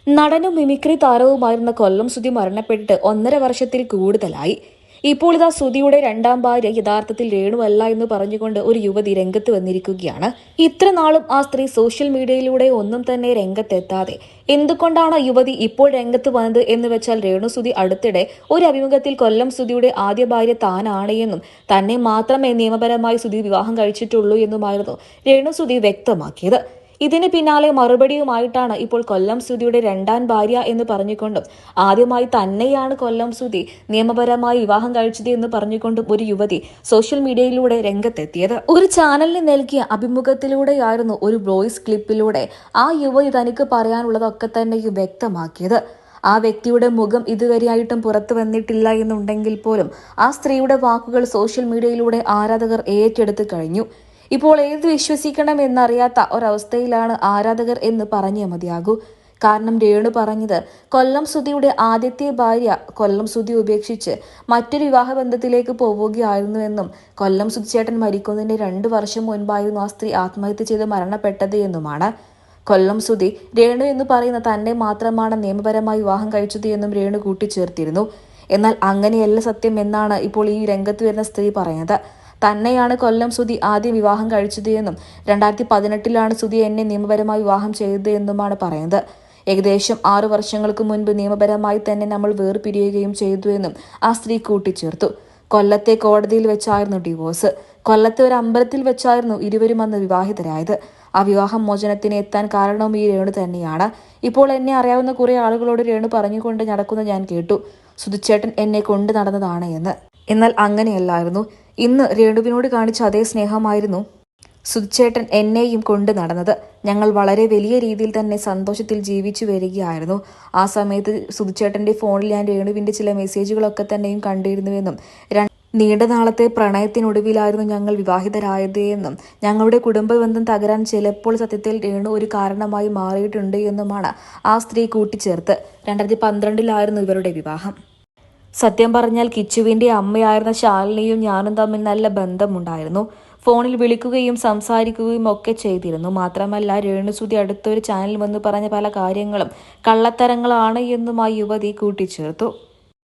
നടനും മിമിക്രി താരവുമായിരുന്ന കൊല്ലം സുധി മരണപ്പെട്ടിട്ട് 1.5 വർഷത്തിൽ കൂടുതലായി. ഇപ്പോൾ ഇതാ സുധിയുടെ രണ്ടാം ഭാര്യ യഥാർത്ഥത്തിൽ രേണുവല്ല എന്ന് പറഞ്ഞുകൊണ്ട് ഒരു യുവതി രംഗത്ത് വന്നിരിക്കുകയാണ്. ഇത്ര നാളും ആ സ്ത്രീ സോഷ്യൽ മീഡിയയിലൂടെ ഒന്നും തന്നെ രംഗത്തെത്താതെ എന്തുകൊണ്ടാണ് യുവതി ഇപ്പോൾ രംഗത്ത് വന്നത് എന്ന് വെച്ചാൽ രേണു സുധി അടുത്തിടെ ഒരു അഭിമുഖത്തിൽ കൊല്ലം സുധിയുടെ ആദ്യ ഭാര്യ താനാണ് എന്നും തന്നെ മാത്രമേ നിയമപരമായി സുധി വിവാഹം കഴിച്ചിട്ടുള്ളൂ എന്നുമായിരുന്നു രേണു സുധി വ്യക്തമാക്കിയത്. ഇതിന് പിന്നാലെ മറുപടിയുമായിട്ടാണ് ഇപ്പോൾ കൊല്ലം സുധിയുടെ രണ്ടാം ഭാര്യ എന്ന് പറഞ്ഞുകൊണ്ടും ആദ്യമായി തന്നെയാണ് കൊല്ലം സുധി നിയമപരമായി വിവാഹം കഴിച്ചത് എന്ന് പറഞ്ഞുകൊണ്ടും ഒരു യുവതി സോഷ്യൽ മീഡിയയിലൂടെ രംഗത്തെത്തിയത്. ഒരു ചാനലിന് നൽകിയ അഭിമുഖത്തിലൂടെയായിരുന്നു ഒരു വോയിസ് ക്ലിപ്പിലൂടെ ആ യുവതി തനിക്ക് പറയാനുള്ളതൊക്കെ തന്നെയും വ്യക്തമാക്കിയത്. ആ വ്യക്തിയുടെ മുഖം ഇതുവരെയായിട്ടും പുറത്തു വന്നിട്ടില്ല എന്നുണ്ടെങ്കിൽ പോലും ആ സ്ത്രീയുടെ വാക്കുകൾ സോഷ്യൽ മീഡിയയിലൂടെ ആരാധകർ ഏറ്റെടുത്തു കഴിഞ്ഞു. ഇപ്പോൾ ഏത് വിശ്വസിക്കണം എന്നറിയാത്ത ഒരവസ്ഥയിലാണ് ആരാധകർ എന്ന് പറഞ്ഞേ മതിയാകൂ. കാരണം രേണു പറഞ്ഞത് കൊല്ലം സുധിയുടെ ആദ്യത്തെ ഭാര്യ കൊല്ലം സുധി ഉപേക്ഷിച്ച് മറ്റൊരു വിവാഹബന്ധത്തിലേക്ക് പോവുകയായിരുന്നുവെന്നും കൊല്ലം സുധിച്ചേട്ടൻ മരിക്കുന്നതിന്റെ 2 വർഷം മുൻപായിരുന്നു ആ സ്ത്രീ ആത്മഹത്യ ചെയ്ത് മരണപ്പെട്ടത് എന്നുമാണ്. കൊല്ലം സുധി രേണു എന്ന് പറയുന്ന തന്നെ മാത്രമാണ് നിയമപരമായി വിവാഹം കഴിച്ചത് എന്നും രേണു കൂട്ടിച്ചേർത്തിരുന്നു. എന്നാൽ അങ്ങനെയല്ല സത്യം എന്നാണ് ഇപ്പോൾ ഈ രംഗത്ത് വരുന്ന സ്ത്രീ പറയുന്നത്. തന്നെയാണ് കൊല്ലം സുധി ആദ്യം വിവാഹം കഴിച്ചത് എന്നും 2018 സുധി എന്നെ നിയമപരമായി വിവാഹം ചെയ്തത് എന്നുമാണ് പറയുന്നത്. ഏകദേശം 6 വർഷങ്ങൾക്ക് മുൻപ് നിയമപരമായി തന്നെ നമ്മൾ വേർപിരിയുകയും ചെയ്തു എന്നും ആ സ്ത്രീ കൂട്ടിച്ചേർത്തു. കൊല്ലത്തെ കോടതിയിൽ വെച്ചായിരുന്നു ഡിവോഴ്സ്. കൊല്ലത്തെ ഒരു അമ്പലത്തിൽ വെച്ചായിരുന്നു ഇരുവരും അന്ന് വിവാഹിതരായത്. ആ വിവാഹം മോചനത്തിന് എത്താൻ കാരണവും ഈ രേണു തന്നെയാണ്. ഇപ്പോൾ എന്നെ അറിയാവുന്ന കുറെ ആളുകളോട് രേണു പറഞ്ഞുകൊണ്ട് നടക്കുന്ന ഞാൻ കേട്ടു, സുധിച്ചേട്ടൻ എന്നെ കൊണ്ട് നടന്നതാണ് എന്ന്. എന്നാൽ അങ്ങനെയല്ലായിരുന്നു. ഇന്ന് രേണുവിനോട് കാണിച്ച അതേ സ്നേഹമായിരുന്നു സുധിച്ചേട്ടൻ എന്നെയും കൊണ്ട് നടന്നത്. ഞങ്ങൾ വളരെ വലിയ രീതിയിൽ തന്നെ സന്തോഷത്തിൽ ജീവിച്ചു വരികയായിരുന്നു. ആ സമയത്ത് സുധിച്ചേട്ടന്റെ ഫോണിൽ ഞാൻ രേണുവിന്റെ ചില മെസ്സേജുകളൊക്കെ തന്നെയും കണ്ടിരുന്നുവെന്നും നീണ്ട നാളത്തെ പ്രണയത്തിനൊടുവിലായിരുന്നു ഞങ്ങൾ വിവാഹിതരായത് എന്നും ഞങ്ങളുടെ കുടുംബബന്ധം തകരാൻ ചിലപ്പോൾ സത്യത്തിൽ രേണു ഒരു കാരണമായി മാറിയിട്ടുണ്ട് എന്നുമാണ് ആ സ്ത്രീ കൂട്ടിച്ചേർത്ത്. 2012 ഇവരുടെ വിവാഹം. സത്യം പറഞ്ഞാൽ കിച്ചുവിന്റെ അമ്മയായിരുന്ന ശാലിനിയും ഞാനും തമ്മിൽ നല്ല ബന്ധമുണ്ടായിരുന്നു. ഫോണിൽ വിളിക്കുകയും സംസാരിക്കുകയും ഒക്കെ ചെയ്തിരുന്നു. മാത്രമല്ല രേണുസുധി അടുത്തൊരു ചാനൽ വന്ന് പറഞ്ഞ പല കാര്യങ്ങളും കള്ളത്തരങ്ങളാണ് എന്നും ആ യുവതി കൂട്ടിച്ചേർത്തു.